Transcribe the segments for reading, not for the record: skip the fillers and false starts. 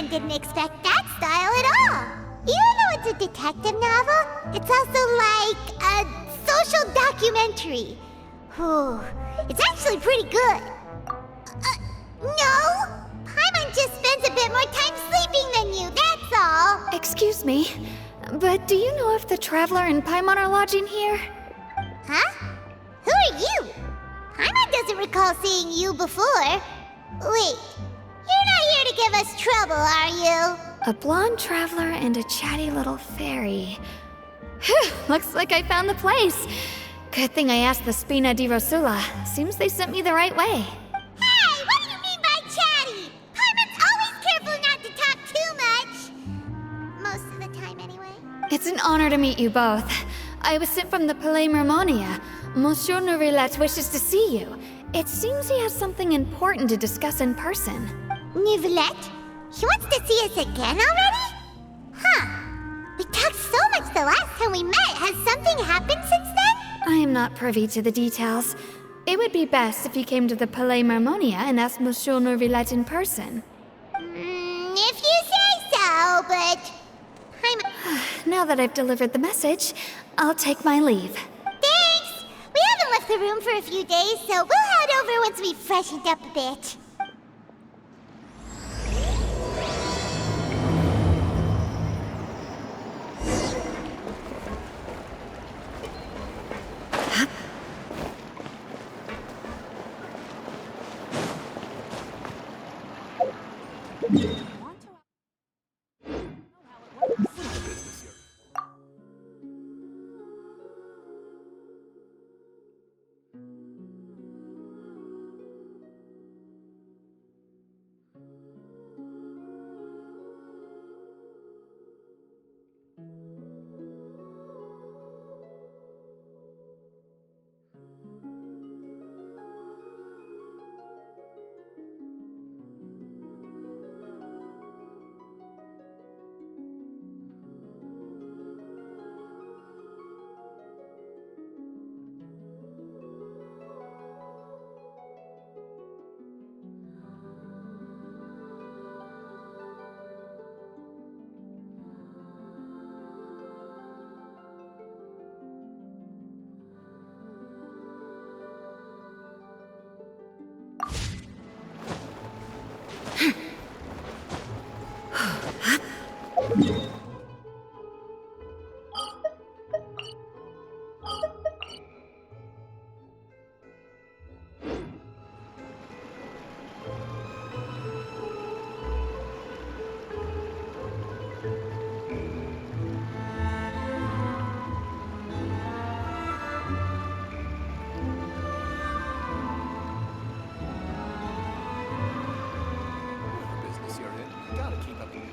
Paimon didn't expect that style at all. Even though it's a detective novel, it's also like a social documentary. Whew, it's actually pretty good. No! Paimon just spends a bit more time sleeping than you, that's all. Excuse me, but do you know if the Traveler and Paimon are lodging here? Huh? Who are you? Paimon doesn't recall seeing you before. Wait, you're not here to give us trouble, are you? A blonde traveler and a chatty little fairy. Whew, looks like I found the place. Good thing I asked the Spina di Rosula. Seems they sent me the right way. Hey, what do you mean by chatty? Paimon's always careful not to talk too much. Most of the time, anyway. It's an honor to meet you both. I was sent from the Palais Mermonia. Monsieur Nourilette wishes to see you. It seems he has something important to discuss in person. Nourilette? He wants to see us again already? Huh. We talked so much the last time we met. Has something happened since then? I am not privy to the details. It would be best if you came to the Palais Mermonia and asked Monsieur Nourilette in person. If you say so, but... Now that I've delivered the message, I'll take my leave. Thanks! We haven't left the room for a few days, so we'll head over once we've freshened up a bit.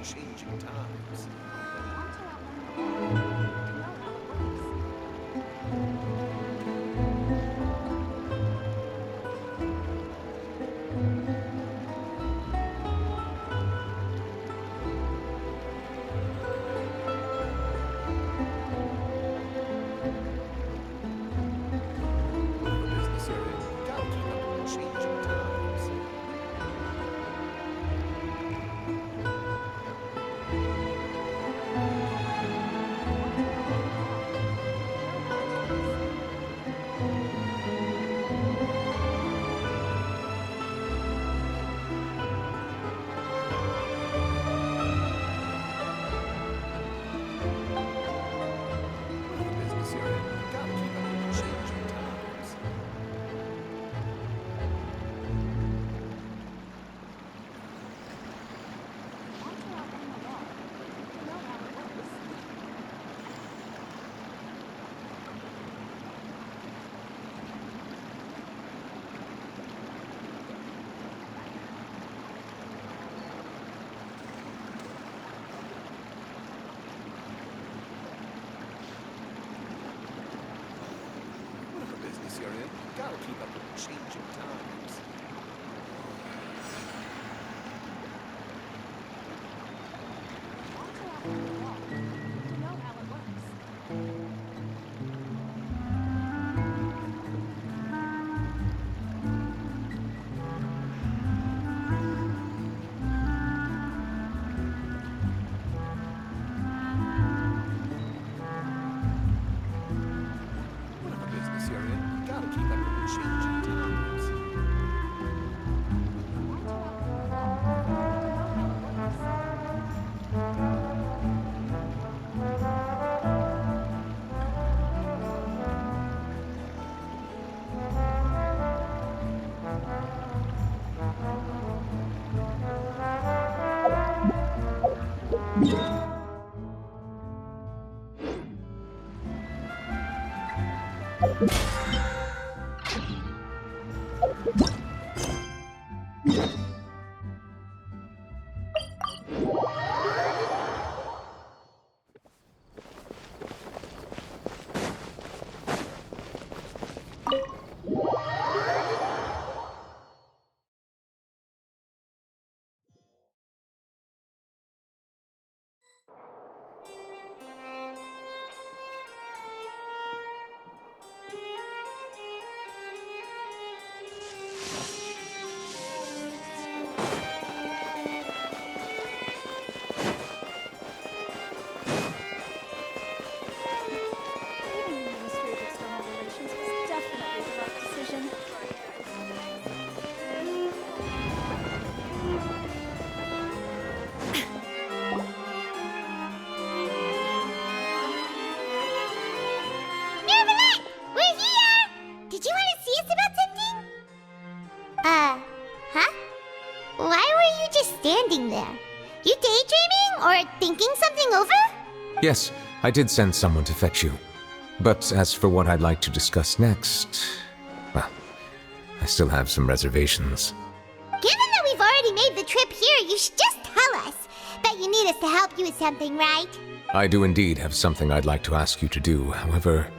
Changing times. Gotta keep up with the changing times. keep up with the changing times. Ministry of External Relations was definitely the right decision. Mirabelette! We're here! Did you want to see us about something? Huh? Why were you just standing there? You daydreaming or thinking something over? Yes, I did send someone to fetch you. But as for what I'd like to discuss next, well, I still have some reservations. Given that we've already made the trip here, you should just tell us. Bet you need us to help you with something, right? I do indeed have something I'd like to ask you to do. However,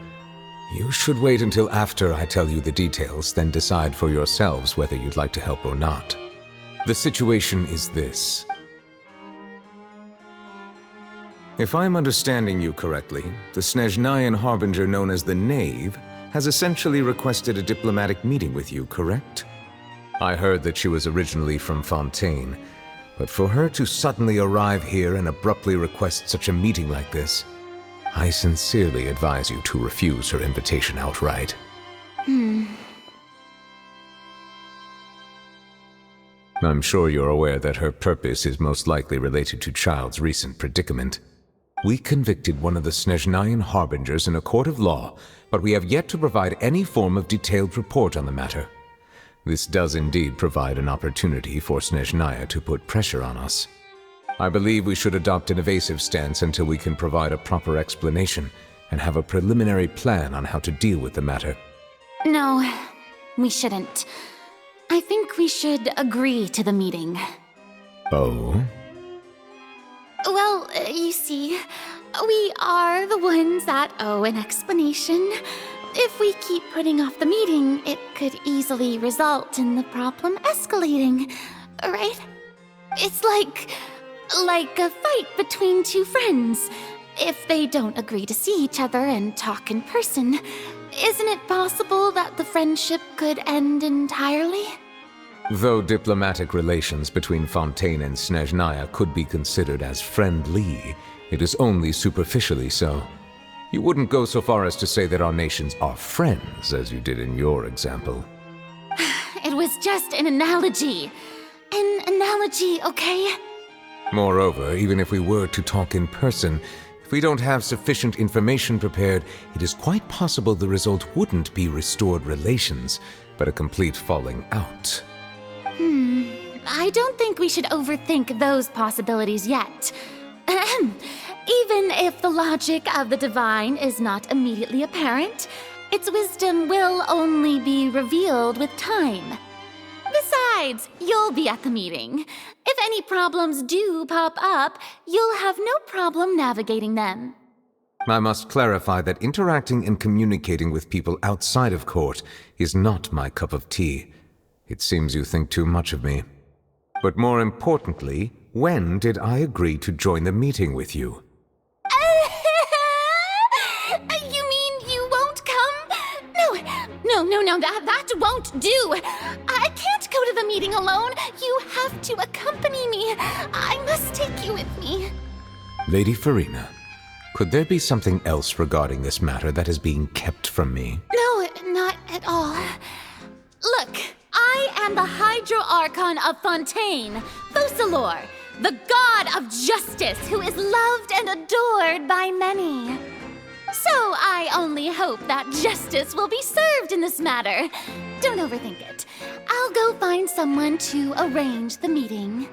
you should wait until after I tell you the details, then decide for yourselves whether you'd like to help or not. The situation is this. If I'm understanding you correctly, the Snezhnayan Harbinger known as the Knave has essentially requested a diplomatic meeting with you, correct? I heard that she was originally from Fontaine, but for her to suddenly arrive here and abruptly request such a meeting like this, I sincerely advise you to refuse her invitation outright. I'm sure you're aware that her purpose is most likely related to Child's recent predicament. We convicted one of the Snezhnayan Harbingers in a court of law, but we have yet to provide any form of detailed report on the matter. This does indeed provide an opportunity for Snezhnaya to put pressure on us. I believe we should adopt an evasive stance until we can provide a proper explanation and have a preliminary plan on how to deal with the matter. No, we shouldn't. I think we should agree to the meeting. Oh? Well, you see, we are the ones that owe an explanation. If we keep putting off the meeting, it could easily result in the problem escalating, right? It's like a fight between two friends. If they don't agree to see each other and talk in person, isn't it possible that the friendship could end entirely? Though diplomatic relations between Fontaine and Snezhnaya could be considered as friendly, it is only superficially so. You wouldn't go so far as to say that our nations are friends, as you did in your example. It was just an analogy. An analogy, okay? Moreover, even if we were to talk in person, if we don't have sufficient information prepared, it is quite possible the result wouldn't be restored relations, but a complete falling out. I don't think we should overthink those possibilities yet. Ahem. Even if the logic of the divine is not immediately apparent, its wisdom will only be revealed with time. Besides, you'll be at the meeting. If any problems do pop up, you'll have no problem navigating them. I must clarify that interacting and communicating with people outside of court is not my cup of tea. It seems you think too much of me. But more importantly, when did I agree to join the meeting with you? You mean you won't come? No, that won't do. I can't go to the meeting alone. You have to accompany me. I must take you with me. Lady Farina, could there be something else regarding this matter that is being kept from me? No, not at Oh, look, I am the Hydro Archon of Fontaine, Focalor, the god of justice who is loved and adored by many. So I only hope that justice will be served in this matter. Don't overthink it. I'll go find someone to arrange the meeting.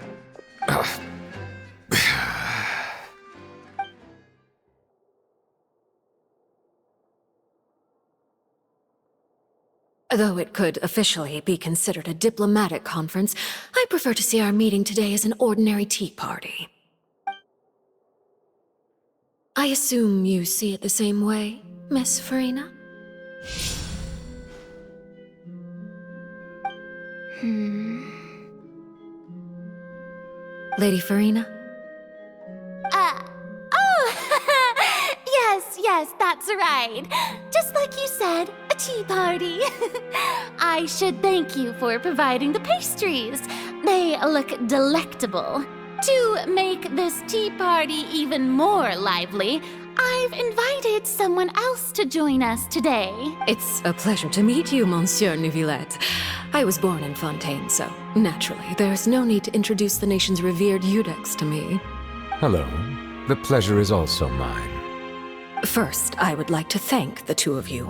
Though it could officially be considered a diplomatic conference, I prefer to see our meeting today as an ordinary tea party. I assume you see it the same way, Miss Farina? Lady Farina? Yes, that's right. Just like you said, a tea party. I should thank you for providing the pastries. They look delectable. To make this tea party even more lively, I've invited someone else to join us today. It's a pleasure to meet you, Monsieur Neuvillette. I was born in Fontaine, so naturally, there's no need to introduce the nation's revered Eudex to me. Hello. The pleasure is also mine. First, I would like to thank the two of you.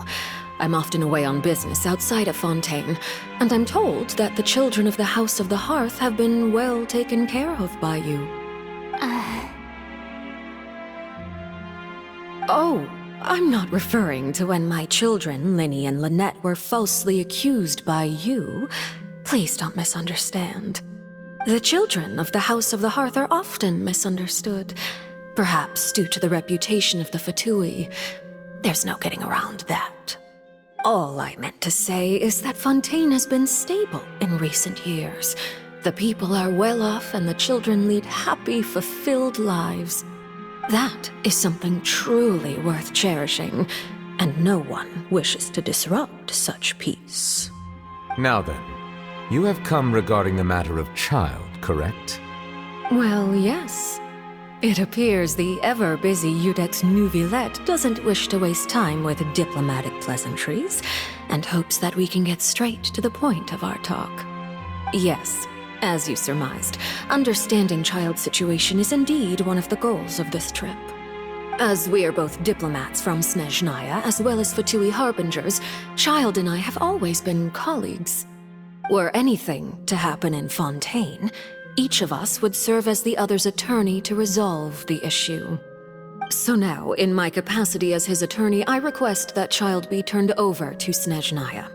I'm often away on business outside of Fontaine, and I'm told that the children of the House of the Hearth have been well taken care of by you. Oh, I'm not referring to when my children, Linny and Lynette, were falsely accused by you. Please don't misunderstand. The children of the House of the Hearth are often misunderstood, perhaps due to the reputation of the Fatui. There's no getting around that. All I meant to say is that Fontaine has been stable in recent years. The people are well off and the children lead happy, fulfilled lives. That is something truly worth cherishing, and no one wishes to disrupt such peace. Now then, you have come regarding the matter of child, correct? Well, yes. It appears the ever-busy Eudex Neuvillette doesn't wish to waste time with diplomatic pleasantries, and hopes that we can get straight to the point of our talk. Yes, as you surmised, understanding child's situation is indeed one of the goals of this trip. As we are both diplomats from Snezhnaya, as well as Fatui harbingers, Child and I have always been colleagues. Were anything to happen in Fontaine, each of us would serve as the other's attorney to resolve the issue. So now, in my capacity as his attorney, I request that Child be turned over to Snezhnaya.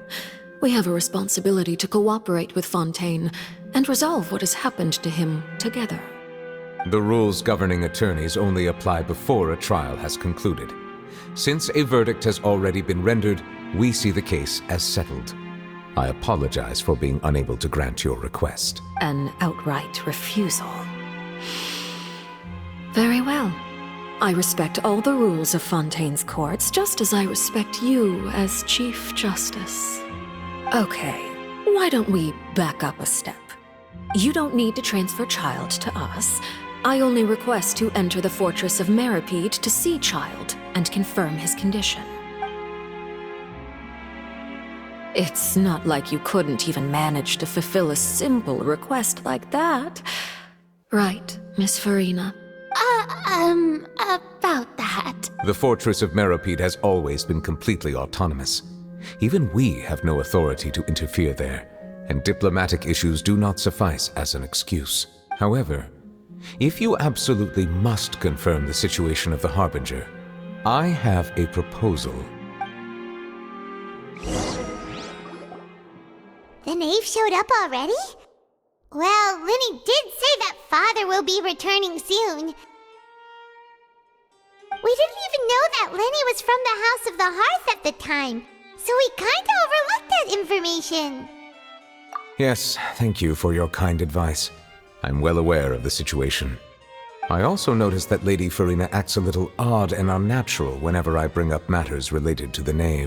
We have a responsibility to cooperate with Fontaine and resolve what has happened to him together. The rules governing attorneys only apply before a trial has concluded. Since a verdict has already been rendered, we see the case as settled. I apologize for being unable to grant your request. An outright refusal. Very well. I respect all the rules of Fontaine's courts, just as I respect you as Chief Justice. Okay, why don't we back up a step? You don't need to transfer Child to us. I only request to enter the Fortress of Meripede to see Child and confirm his condition. It's not like you couldn't even manage to fulfill a simple request like that. Right, Miss Farina? About that. The Fortress of Meripede has always been completely autonomous. Even we have no authority to interfere there, and diplomatic issues do not suffice as an excuse. However, if you absolutely must confirm the situation of the Harbinger, I have a proposal. The knave showed up already? Well, Linny did say that Father will be returning soon. We didn't even know that Lenny was from the House of the Hearth at the time, so we kinda overlooked that information. Yes, thank you for your kind advice. I'm well aware of the situation. I also noticed that Lady Farina acts a little odd and unnatural whenever I bring up matters related to the knave.